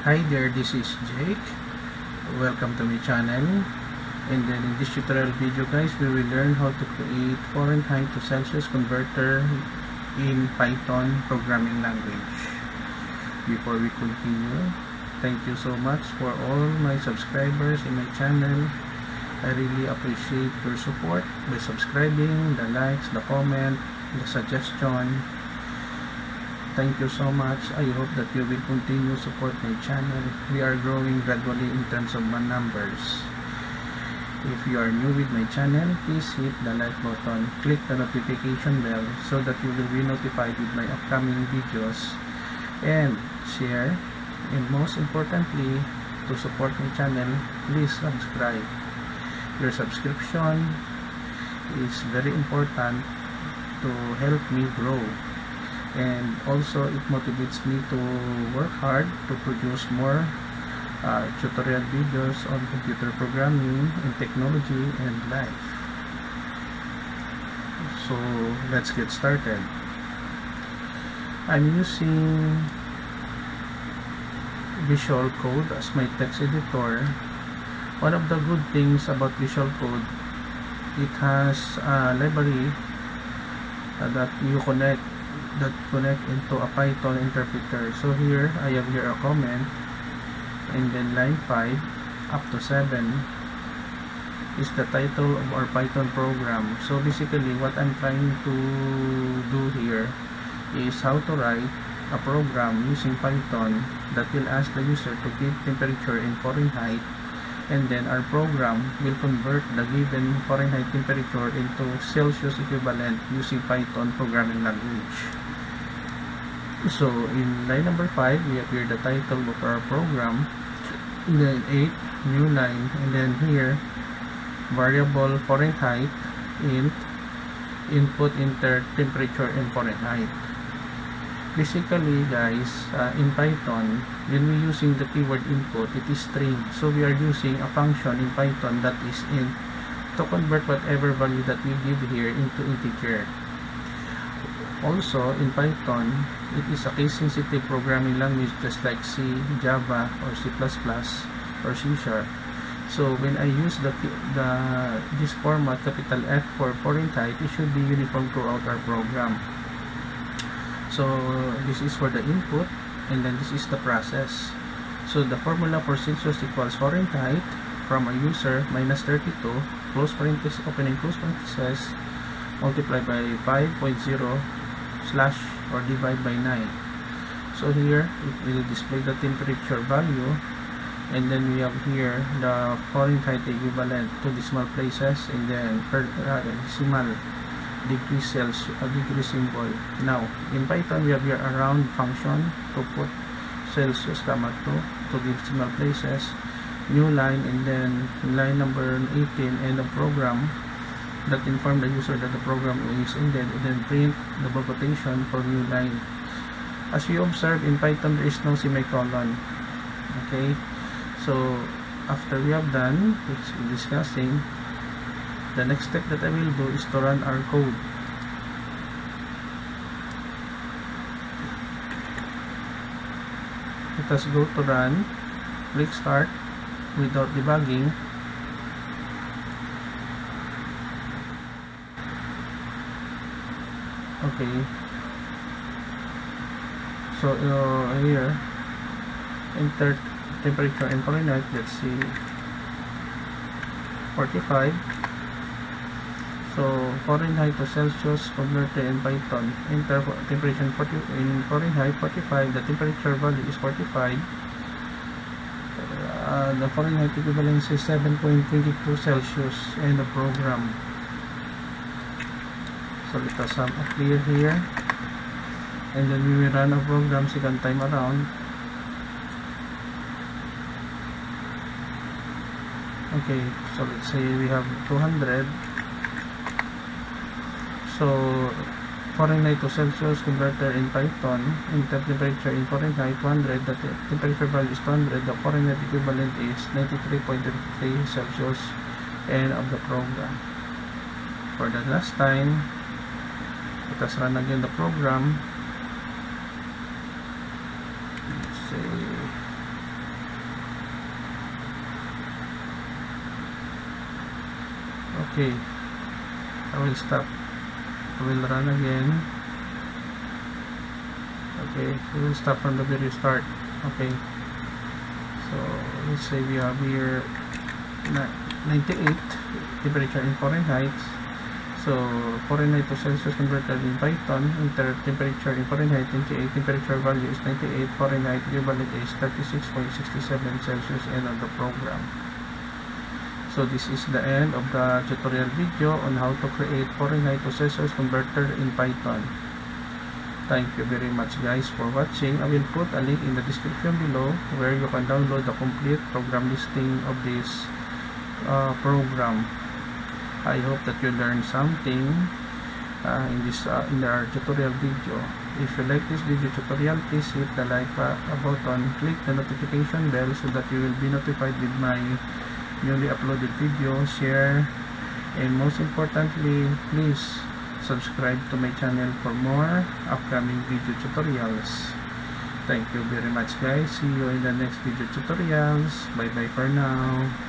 Hi there, this is Jake. Welcome to my channel. And then in this tutorial video guys, we will learn how to create Fahrenheit to Celsius converter in Python programming language. Before we continue, thank you so much for all my subscribers in my channel. I really appreciate your support by subscribing, the likes, the comment, the suggestion. Thank you so much. I hope that you will continue to support my channel. We are growing gradually in terms of my numbers. If you are new with my channel, please hit the like button, click the notification bell so that you will be notified with my upcoming videos, and share. And most importantly, to support my channel, please subscribe. Your subscription is very important to help me grow. And also it motivates me to work hard to produce more tutorial videos on computer programming and technology and life. So let's get started. I'm using Visual Code as my text editor. One of the good things about Visual Code, it has a library that you connect into a Python interpreter. So here I have here a comment, and then line 5 up to 7 is the title of our Python program. So basically what I'm trying to do here is how to write a program using Python that will ask the user to give temperature in Fahrenheit, and then our program will convert the given Fahrenheit temperature into Celsius equivalent using Python programming language. So in line number 5, we have here the title of our program, and then 8, new line, and then here variable Fahrenheit, int, input enter temperature in Fahrenheit. Basically guys, in Python, when we using the keyword input, it is string. So we are using a function in Python that is int to convert whatever value that we give here into integer. Also in Python, it is a case-sensitive programming language just like C, Java, or C++, or C#. So when I use this format, capital F for Fahrenheit, it should be uniform throughout our program. So this is for the input, and then this is the process. So the formula for Celsius equals Fahrenheit from a user minus 32, close parenthesis, opening close parenthesis, multiplied by 5.0 slash or divide by 9. So here it will display the temperature value, and then we have here the Fahrenheit equivalent to decimal places, and then per decimal degree Celsius, degree symbol. Now in Python we have here a round function to put Celsius comma to decimal places, new line, and then line number 18 end of program that inform the user that the program is ended, and then print double quotation for new line. As you observe, in Python there is no semicolon. Okay, so after we have done discussing, the next step that I will do is to run our code. Let us go to run, click start without debugging. Okay, so here enter temperature in Fahrenheit. Let's see, 45. So Fahrenheit to Celsius converted in Python, enter temperature in Fahrenheit 45. The temperature value is 45. The Fahrenheit equivalent is 7.22 Celsius, and the program. So let us have a clear here, and then we will run our program second time around. Okay, so let's say we have 200. So Fahrenheit to Celsius converter in Python, enter temperature in Fahrenheit 100. The temperature value is 200. The Fahrenheit equivalent is 93.33 Celsius, end of the program. For the last time, let us run again the program. Let's say Okay, I will stop. I will run again. Okay, we will start from the very start. Okay, so let's say we have here 98 temperature in Fahrenheit. So Fahrenheit to Celsius converted in Python, temperature in Fahrenheit 28, temperature value is 98, Fahrenheit equivalent is 36.67 Celsius. End of the program. So this is the end of the tutorial video on how to create Fahrenheit to Celsius converter in Python. Thank you very much guys for watching. I will put a link in the description below where you can download the complete program listing of this program. I hope that you learned something in our tutorial video. If you like this video tutorial, please hit the like button, click the notification bell so that you will be notified with my newly uploaded video, share, and most importantly, please subscribe to my channel for more upcoming video tutorials. Thank you very much guys. See you in the next video tutorials. Bye bye for now.